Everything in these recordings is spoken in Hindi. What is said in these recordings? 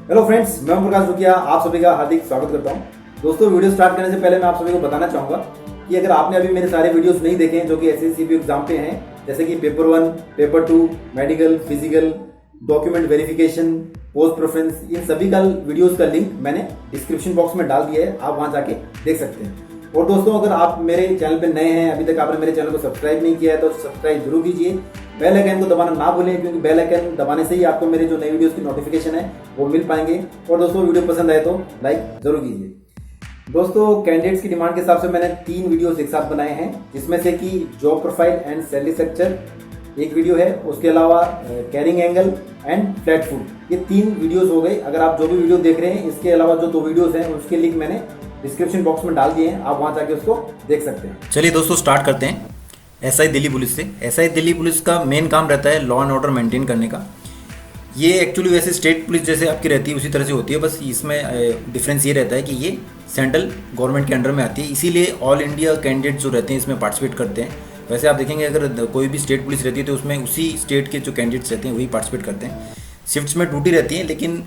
हेलो फ्रेंड्स, मैं प्रकाश रुकिया आप सभी का हार्दिक स्वागत करता हूं। दोस्तों, वीडियो स्टार्ट करने से पहले मैं आप सभी को बताना चाहूंगा कि अगर आपने अभी मेरे सारे वीडियोस नहीं देखे हैं जो कि एसएससीपीयू एग्जाम पे हैं, जैसे कि paper 1, paper 2, medical, physical, document verification, post preference, इन सभी का वीडियोस का लिंक मैंने डिस्क्रिप्शन बॉक्स में डाल दिया है, आप वहां जाके देख सकते हैं। और दोस्तों, अगर आप मेरे चैनल पे नए हैं, अभी तक आपने मेरे चैनल को सब्सक्राइब नहीं किया है तो सब्सक्राइब जरूर कीजिए। बेल आइकन को दबाना ना भूलें, क्योंकि बेल आइकन दबाने से ही आपको मेरे जो नई वीडियोस की नोटिफिकेशन है वो मिल पाएंगे। और दोस्तों, वीडियो पसंद आए तो लाइक जरूर कीजिए। दोस्तों, कैंडिडेट्स की डिमांड के हिसाब से मैंने 3 वीडियोस एक साथ बनाए हैं, जिसमें से कि job profile and salary structure एक वीडियो है, उसके अलावा carrying angle and flat food, ये 3 वीडियोस हो गए। अगर आप जो भी वीडियो देख रहे हैं, इसके अलावा जो 2 वीडियोस हैं उसके लिंक मैंने डिस्क्रिप्शन बॉक्स में डाल दिए हैं, आप वहां जाके उसको देख सकते हैं। चलिए दोस्तों, स्टार्ट करते हैं एसआई दिल्ली पुलिस से। एसआई दिल्ली पुलिस का मेन काम रहता है लॉ एंड ऑर्डर मेंटेन करने का। ये एक्चुअली वैसे स्टेट पुलिस जैसे आपकी रहती है उसी तरह से होती है, बस इसमें डिफरेंस ये रहता है कि ये सेंट्रल गवर्नमेंट के अंडर में आती है, इसीलिए ऑल इंडिया कैंडिडेट जो रहते हैं इसमें पार्टिसिपेट करते हैं। वैसे आप देखेंगे अगर कोई भी स्टेट पुलिस रहती है तो उसमें उसी स्टेट के जो कैंडिडेट्स रहते हैं वही पार्टिसिपेट करते हैं। शिफ्ट्स में ड्यूटी रहती है, लेकिन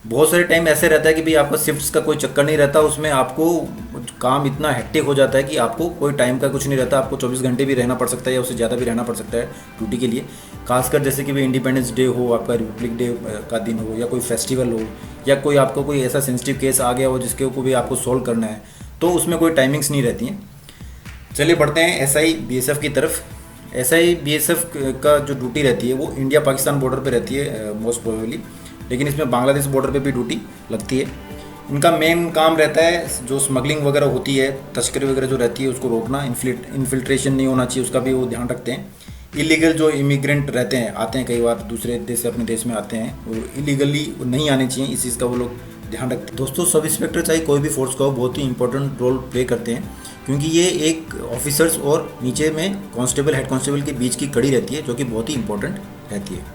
बहुत सारे टाइम ऐसे रहता है कि भाई आपका शिफ्ट्स का कोई चक्कर नहीं रहता, उसमें आपको काम इतना हेक्टिक हो जाता है कि आपको कोई टाइम का कुछ नहीं रहता। आपको 24 घंटे भी रहना पड़ सकता है या उससे ज़्यादा भी रहना पड़ सकता है ड्यूटी के लिए। खासकर जैसे कि भाई इंडिपेंडेंस डे हो, आपका रिपब्लिक डे का दिन हो, या कोई फेस्टिवल हो, या कोई आपको कोई ऐसा सेंसिटिव केस आ गया हो जिसके को भी आपको सॉल्व करना है, तो उसमें कोई टाइमिंग्स नहीं रहती हैं। चलिए बढ़ते हैं एसआई बीएसएफ की तरफ। एसआई बीएसएफ का जो ड्यूटी रहती है वो इंडिया पाकिस्तान बॉर्डर पे रहती है मोस्ट प्रोबेबली, लेकिन इसमें बांग्लादेश बॉर्डर पे भी ड्यूटी लगती है। इनका मेन काम रहता है जो स्मगलिंग वगैरह होती है, तस्करी वगैरह जो रहती है उसको रोकना, इन्फिल्ट्रेशन नहीं होना चाहिए उसका भी वो ध्यान रखते हैं। इलीगल जो इमिग्रेंट रहते हैं, आते हैं कई बार दूसरे देश से अपने देश में आते हैं, वो इलीगली नहीं आने चाहिए, इस चीज़ का वो लोग ध्यान रखते हैं। दोस्तों, सब इंस्पेक्टर चाहे कोई भी फोर्स का हो बहुत ही इंपॉर्टेंट रोल प्ले करते हैं, क्योंकि ये एक ऑफिसर्स और नीचे में कांस्टेबल, हेड कांस्टेबल के बीच की कड़ी रहती है, जो कि बहुत ही इंपॉर्टेंट रहती है।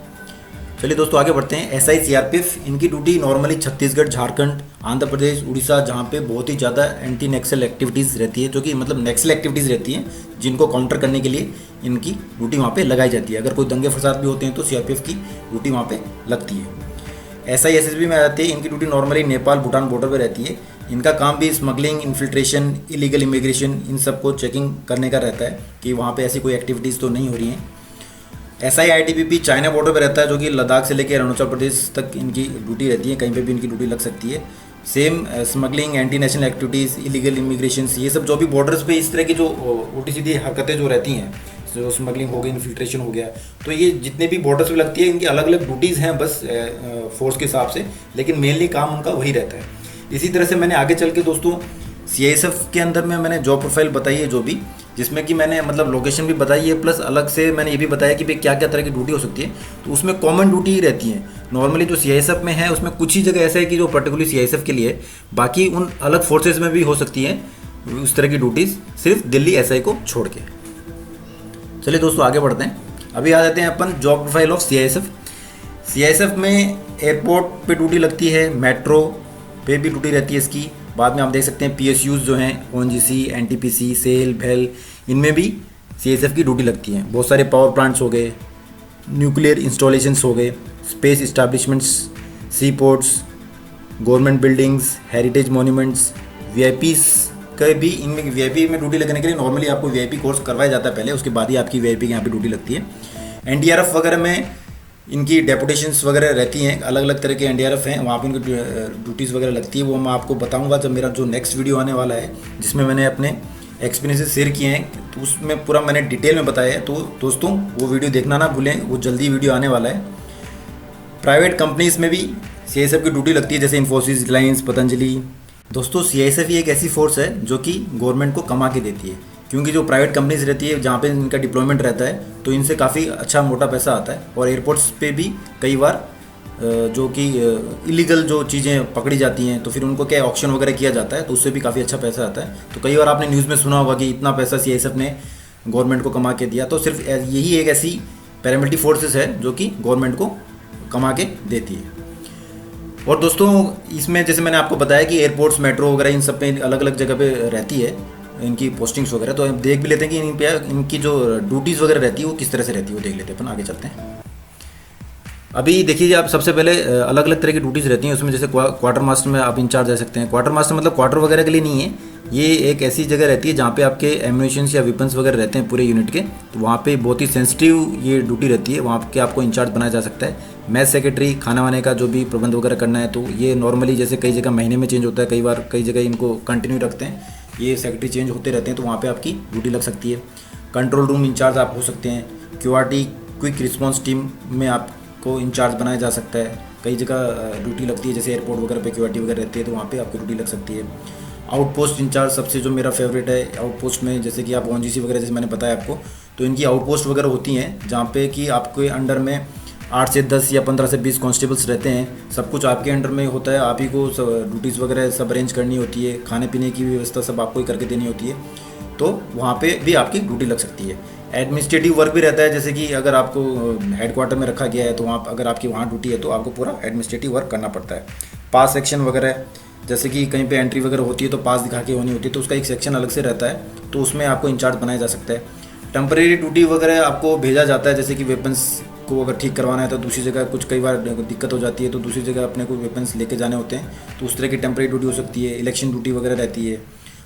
चलिए दोस्तों, आगे बढ़ते हैं। एसआई सीआरपीएफ, इनकी ड्यूटी नॉर्मली छत्तीसगढ़, झारखंड, आंध्र प्रदेश, उड़ीसा, जहाँ पे बहुत ही ज़्यादा एंटी नक्सल एक्टिविटीज़ रहती है, जो कि मतलब नक्सल एक्टिविटीज़ रहती हैं, जिनको काउंटर करने के लिए इनकी ड्यूटी वहाँ पे लगाई जाती है। अगर कोई दंगे फसाद भी होते हैं तो सीआरपीएफ की ड्यूटी वहाँ पे लगती है। एसआई एसएसबी में आती है, इनकी duty normally Nepal, Bhutan border पर रहती है। इनका काम भी स्मगलिंग, इन्फिल्ट्रेशन, इलीगल इमिग्रेशन, इन सबको चेकिंग करने का रहता है कि वहाँ पे ऐसी कोई एक्टिविटीज़ तो नहीं हो रही हैं। एसआई आईटीबीपी चाइना बॉर्डर पे रहता है, जो कि लद्दाख से लेकर अरुणाचल प्रदेश तक इनकी ड्यूटी रहती है, कहीं पे भी इनकी ड्यूटी लग सकती है। Same smuggling, anti national activities, illegal immigration, ये सब जो भी बॉर्डर्स पे इस तरह की जो उल्टी सीधी हरकतें जो रहती हैं, जो स्मगलिंग हो गई, इन्फिल्ट्रेशन हो गया, तो ये जितने भी बॉर्डर्स पे लगती है इनकी अलग अलग ड्यूटीज़ हैं बस फोर्स के हिसाब से, लेकिन मेनली काम उनका वही रहता है। इसी तरह से मैंने आगे चल के दोस्तों सीआईएसएफ के अंदर में मैंने जॉब प्रोफाइल बताई है, जो भी जिसमें कि मैंने मतलब लोकेशन भी बताई है, प्लस अलग से मैंने ये भी बताया कि भाई क्या क्या तरह की ड्यूटी हो सकती है। तो उसमें कॉमन ड्यूटी ही रहती है नॉर्मली जो सीआईएसएफ में है, उसमें कुछ ही जगह ऐसा है कि जो पर्टिकुलरली सीआईएसएफ के लिए, बाकी उन अलग फोर्सेज में भी हो सकती है उस तरह की ड्यूटीज़, सिर्फ दिल्ली एसआई को छोड़ के। चलिए दोस्तों, आगे बढ़ते हैं। अभी आ जाते हैं अपन job profile of CISF. CISF में एयरपोर्ट पे ड्यूटी लगती है, मेट्रो पे भी ड्यूटी रहती है इसकी। बाद में आप देख सकते हैं पीएसयूज जो हैं, ओएनजीसी, एनटीपीसी, सेल, भेल, इनमें भी सीआईएसएफ की ड्यूटी लगती है। बहुत सारे पावर प्लांट्स हो गए, न्यूक्लियर इंस्टॉलेशंस हो गए, space establishments, sea ports, government buildings, heritage monuments, VIPs का भी इनमें वीआईपी में ड्यूटी लगने के लिए नॉर्मली आपको वीआईपी कोर्स करवाया जाता है पहले, उसके बाद ही आपकी वीआईपी के यहाँ पे ड्यूटी लगती है। एनडीआरएफ वगैरह में इनकी डेपुटेशंस वगैरह रहती हैं, अलग अलग तरह के एनडीआरएफ हैं, वहाँ पे इनकी ड्यूटीज़ वगैरह लगती है। वो मैं आपको बताऊंगा जब मेरा जो नेक्स्ट वीडियो आने वाला है, जिसमें मैंने अपने एक्सपीरियंसेस शेयर किए हैं, तो उसमें पूरा मैंने डिटेल में बताया है। तो दोस्तों, वो वीडियो देखना ना भूलें, वो जल्दी वीडियो आने वाला है। प्राइवेट कंपनीज में भी सीआईएसएफ की ड्यूटी लगती है, जैसे इन्फोसिस, रिलायंस, पतंजलि। दोस्तों, सीआईएसएफ ही एक ऐसी फोर्स है जो कि गवर्नमेंट को कमा के देती है, क्योंकि जो प्राइवेट कंपनीज रहती है जहाँ पे इनका डिप्लॉयमेंट रहता है, तो इनसे काफ़ी अच्छा मोटा पैसा आता है। और एयरपोर्ट्स पे भी कई बार जो कि इलीगल जो चीज़ें पकड़ी जाती हैं, तो फिर उनको क्या ऑक्शन वगैरह किया जाता है, तो उससे भी काफ़ी अच्छा पैसा आता है। तो कई बार आपने न्यूज़ में सुना होगा कि इतना पैसा सीआईएसएफ ने गवर्नमेंट को कमा के दिया। तो सिर्फ यही एक ऐसी पैरामिलिट्री फोर्सेस है जो कि गवर्नमेंट को कमा के देती है। और दोस्तों, इसमें जैसे मैंने आपको बताया कि एयरपोर्ट्स, मेट्रो वगैरह इन सब पे अलग अलग जगह पे रहती है इनकी पोस्टिंग्स वगैरह। तो देख भी लेते हैं कि इनकी जो ड्यूटीज़ वगैरह रहती है वो किस तरह से रहती है, वो देख लेते हैं अपन। आगे चलते हैं। अभी देखिए आप सबसे पहले अलग अलग तरह की ड्यूटीज़ रहती हैं उसमें, जैसे क्वार्टर मास्टर में आप इंचार्ज रह सकते हैं। क्वार्टर मास्टर मतलब क्वार्टर वगैरह के लिए नहीं है, ये एक ऐसी जगह रहती है जहाँ पे आपके एम्यूनिशंस या वेपन्स वगैरह रहते हैं पूरे यूनिट के, तो वहाँ पे बहुत ही सेंसिटिव ये ड्यूटी रहती है, वहाँ के आपको इंचार्ज बनाया जा सकता है। मैथ सेक्रेटरी, खाना वाने का जो भी प्रबंध वगैरह करना है, तो ये नॉर्मली जैसे कई जगह महीने में चेंज होता है, कई बार कई जगह इनको कंटिन्यू रखते हैं, ये सेक्रेटरी चेंज होते रहते हैं, तो वहाँ पर आपकी ड्यूटी लग सकती है। कंट्रोल रूम इंचार्ज आप हो सकते हैं। QRT क्विक रिस्पॉन्स टीम में आपको इंचार्ज बनाया जा सकता है। कई जगह ड्यूटी लगती है, जैसे एयरपोर्ट वगैरह पे QRT वगैरह रहती है, तो वहाँ पे आपकी ड्यूटी लग सकती है। आउटपोस्ट इंचार्ज सबसे जो मेरा फेवरेट है, आउटपोस्ट में जैसे कि आप ONGC वगैरह जैसे मैंने बताया आपको, तो इनकी आउटपोस्ट वगैरह होती हैं जहाँ पे कि आपके अंडर में 8 से 10 या 15 से 20 कांस्टेबल्स रहते हैं। सब कुछ आपके अंडर में होता है, आप ही को ड्यूटीज़ वगैरह सब अरेंज करनी होती है, खाने पीने की व्यवस्था सब आपको ही करके देनी होती है, तो वहाँ पे भी आपकी ड्यूटी लग सकती है। एडमिनिस्ट्रेटिव वर्क भी रहता है, जैसे कि अगर आपको हेडक्वार्टर में रखा गया है तो वहाँ अगर आपकी वहाँ ड्यूटी है तो आपको पूरा एडमिनिस्ट्रेटिव वर्क करना पड़ता है। पास सेक्शन वगैरह, जैसे कि कहीं पे एंट्री वगैरह होती है तो पास दिखा के होनी होती है, तो उसका एक सेक्शन अलग से रहता है, तो उसमें आपको इंचार्ज बनाया जा सकता है। टेम्परेरी ड्यूटी वगैरह आपको भेजा जाता है, जैसे कि वेपन्स को अगर ठीक करवाना है तो दूसरी जगह, कुछ कई बार दिक्कत हो जाती है तो दूसरी जगह अपने को वेपन्स लेके जाने होते हैं, तो उस तरह की टेम्परेरी ड्यूटी हो सकती है। इलेक्शन ड्यूटी वगैरह रहती है।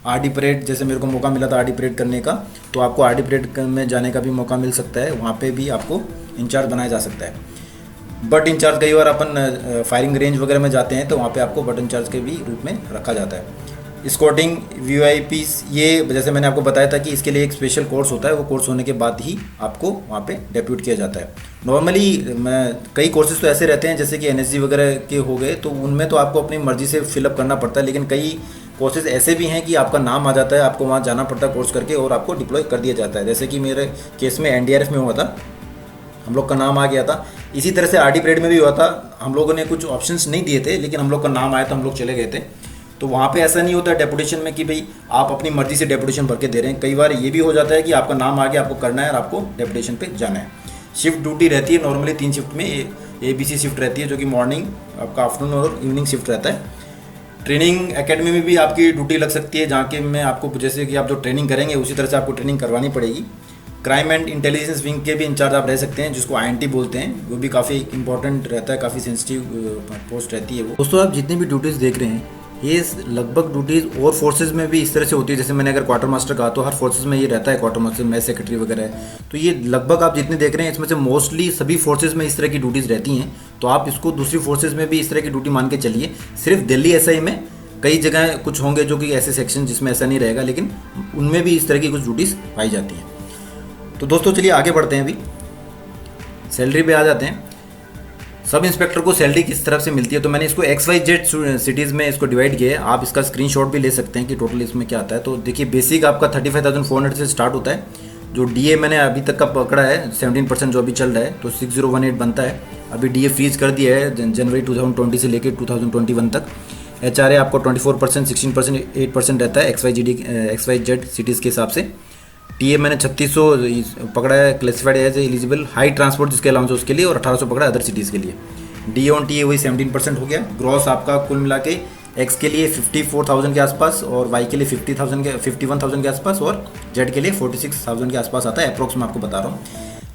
RD परेड, जैसे मेरे को मौका मिला था RD परेड करने का, तो आपको RD परेड में जाने का भी मौका मिल सकता है, वहाँ पे भी आपको इंचार्ज बनाया जा सकता है। बट इंचार्ज कई बार अपन फायरिंग रेंज वगैरह में जाते हैं तो वहाँ पे आपको बट इंचार्ज के भी रूप में रखा जाता है। स्कॉटिंग VIPs, ये जैसे मैंने आपको बताया था कि इसके लिए एक स्पेशल कोर्स होता है, वो कोर्स होने के बाद ही आपको वहाँ पे डेप्यूट किया जाता है। नॉर्मली कई कोर्सेज तो ऐसे रहते हैं जैसे कि NSG वगैरह के हो गए, तो उनमें तो आपको अपनी मर्जी से फिलअप करना पड़ता है, लेकिन कई कोर्सेज ऐसे भी हैं कि आपका नाम आ जाता है, आपको वहाँ जाना पड़ता है कोर्स करके और आपको डिप्लॉय कर दिया जाता है। जैसे कि मेरे केस में NDRF में हुआ था, हम लोग का नाम आ गया था। इसी तरह से RD परेड में भी हुआ था, हम लोगों ने कुछ ऑप्शंस नहीं दिए थे, लेकिन हम लोग का नाम आया तो हम लोग चले गए थे। तो वहाँ पे ऐसा नहीं होता डेपुटेशन में कि भाई आप अपनी मर्जी से डेपुटेशन भर के दे रहे हैं। कई बार ये भी हो जाता है कि आपका नाम आ गया, आपको करना है और आपको डेपुटेशन पे जाना है। शिफ्ट ड्यूटी रहती है नॉर्मली 3 शिफ्ट में, ABC शिफ्ट रहती है जो कि मॉर्निंग, आपका आफ्टरनून और इवनिंग शिफ्ट रहता है। ट्रेनिंग एकेडमी में भी आपकी ड्यूटी लग सकती है, जहाँ के में आपको जैसे कि आप जो ट्रेनिंग करेंगे उसी तरह से आपको ट्रेनिंग करवानी पड़ेगी। क्राइम एंड इंटेलिजेंस विंग के भी इंचार्ज आप रह सकते हैं, जिसको INT बोलते हैं, वो भी काफ़ी इंपॉर्टेंट रहता है, काफ़ी सेंसिटिव पोस्ट रहती है वो। दोस्तों आप जितनी भी ड्यूटीज़ देख रहे हैं ये लगभग ड्यूटीज़ और फोर्सेज में भी इस तरह से होती है। जैसे मैंने अगर क्वार्टर मास्टर कहा तो हर फोर्सेज में ये रहता है, क्वार्टर मास्टर, मैथ सेक्रेटरी वगैरह है, तो ये लगभग आप जितने देख रहे हैं इसमें से मोस्टली सभी फोर्सेज में इस तरह की ड्यूटीज़ रहती हैं। तो आप इसको दूसरी फोर्सेज में भी इस तरह की ड्यूटी मान के चलिए। सिर्फ दिल्ली SI में कई जगह कुछ होंगे जो कि ऐसे सेक्शन जिसमें ऐसा नहीं रहेगा, लेकिन उनमें भी इस तरह की कुछ ड्यूटीज़ पाई जाती हैं। तो दोस्तों चलिए आगे बढ़ते हैं। अभी सैलरी पे आ जाते हैं। सब इंस्पेक्टर को सैलरी किस तरफ से मिलती है, तो मैंने इसको XYZ सिटीज़ में इसको डिवाइड किया है। आप इसका स्क्रीनशॉट भी ले सकते हैं कि टोटल इसमें क्या आता है। तो देखिए बेसिक आपका 35,400 से स्टार्ट होता है। जो DA मैंने अभी तक का पकड़ा है 17% जो अभी चल रहा है, तो 6018 बनता है। अभी DA फ्रीज कर दिया है जनवरी 2020 से लेकर 2021 तक। HRA आपको 24%, 16%, 8% रहता है XYZ सिटीज़ के हिसाब से। TA मैंने 3600 पकड़ा है classified as eligible high transport जिसके अलाउंस है उसके लिए, और 1800 पकड़ा अदर सिटीज़ के लिए। DA ऑन TA वही 17% हो गया। ग्रॉस आपका कुल मिला के X के लिए 54,000 के आसपास, और Y के लिए 51,000 के आसपास, और Z के लिए 46,000 के आसपास आता है, अप्रोक्स मैं आपको बता रहा हूँ।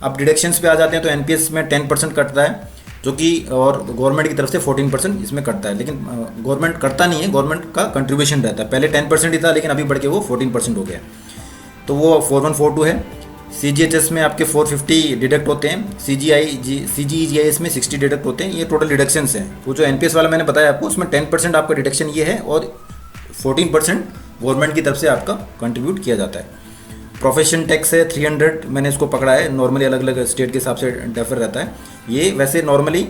अब डिडक्शंस पे आ जाते हैं तो NPS में 10% कटता है, जो कि और गवर्नमेंट की तरफ से 14% इसमें कटता है। लेकिन गवर्नमेंट करता नहीं है, गवर्नमेंट का कंट्रीब्यूशन रहता है। पहले 10% ही था, लेकिन अभी बढ़ के वो 14% हो गया, तो वो 4142 है। CGHS में आपके 450 डिडक्ट होते हैं। CGEGIS में 60 डिडक्ट होते हैं। ये टोटल डिडक्शंस हैं। वो जो NPS वाला मैंने बताया आपको, उसमें 10% आपका डिडक्शन ये है, और 14% गवर्नमेंट की तरफ से आपका कंट्रीब्यूट किया जाता है। प्रोफेशन टैक्स है 300, मैंने इसको पकड़ा है। नॉर्मली अलग अलग स्टेट के हिसाब से डिफर रहता है ये। वैसे नॉर्मली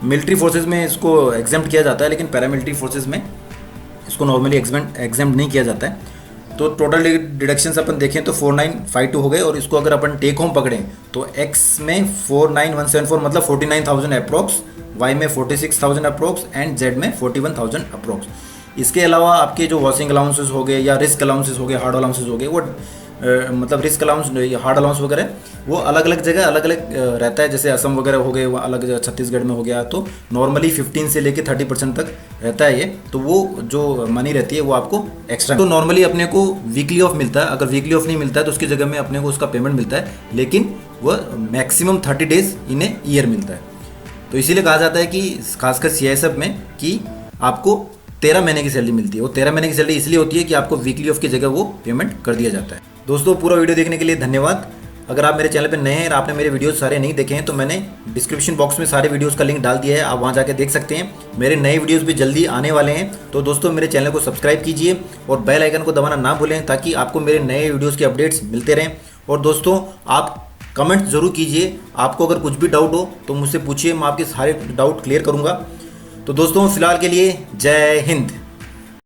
मिलिट्री फोर्सेज में इसको एग्जेम्प्ट किया जाता है, लेकिन पैरामिलिट्री फोर्सेज में इसको नॉर्मली एग्जेम्प्ट नहीं किया जाता है। तो टोटल डिडक्शंस अपन देखें तो 4952 हो गए, और इसको अगर अपन टेक होम पकड़ें तो X में 49174 मतलब 49,000 अप्रोक्स, Y में 46,000 अप्रोक्स, एंड Z में 41,000 अप्रोक्स। इसके अलावा आपके जो वॉशिंग अलाउंसेस हो गए या रिस्क अलाउंसेस हो गए, हार्ड अलाउंसेस हो गए, वो मतलब रिस्क अलाउंस, हार्ड अलाउंस वगैरह वो अलग अलग जगह अलग अलग रहता है। जैसे असम वगैरह हो गए वो अलग, छत्तीसगढ़ में हो गया, तो नॉर्मली 15 से लेके 30% तक रहता है ये। तो वो जो मनी रहती है वो आपको एक्स्ट्रा, तो नॉर्मली अपने को वीकली ऑफ मिलता है। अगर वीकली ऑफ नहीं मिलता है तो उसकी जगह में अपने को उसका पेमेंट मिलता है, लेकिन वह maximum 30 days in a year मिलता है। तो इसीलिए कहा जाता है कि खासकर CISF में कि आपको 13 महीने की सैलरी मिलती है। वो 13 महीने की सैलरी इसलिए होती है कि आपको वीकली ऑफ की जगह वो पेमेंट कर दिया जाता है। दोस्तों पूरा वीडियो देखने के लिए धन्यवाद। अगर आप मेरे चैनल पर नए हैं और आपने मेरे वीडियोस सारे नहीं देखे हैं तो मैंने डिस्क्रिप्शन बॉक्स में सारे वीडियोस का लिंक डाल दिया है, आप वहां जाके देख सकते हैं। मेरे नए वीडियोस भी जल्दी आने वाले हैं, तो दोस्तों मेरे चैनल को सब्सक्राइब कीजिए और बेल आइकन को दबाना ना भूलें ताकि आपको मेरे नए वीडियोज़ के अपडेट्स मिलते रहें। और दोस्तों आप कमेंट ज़रूर कीजिए, आपको अगर कुछ भी डाउट हो तो मुझसे पूछिए, मैं आपके सारे डाउट क्लियर करूँगा। तो दोस्तों फिलहाल के लिए जय हिंद।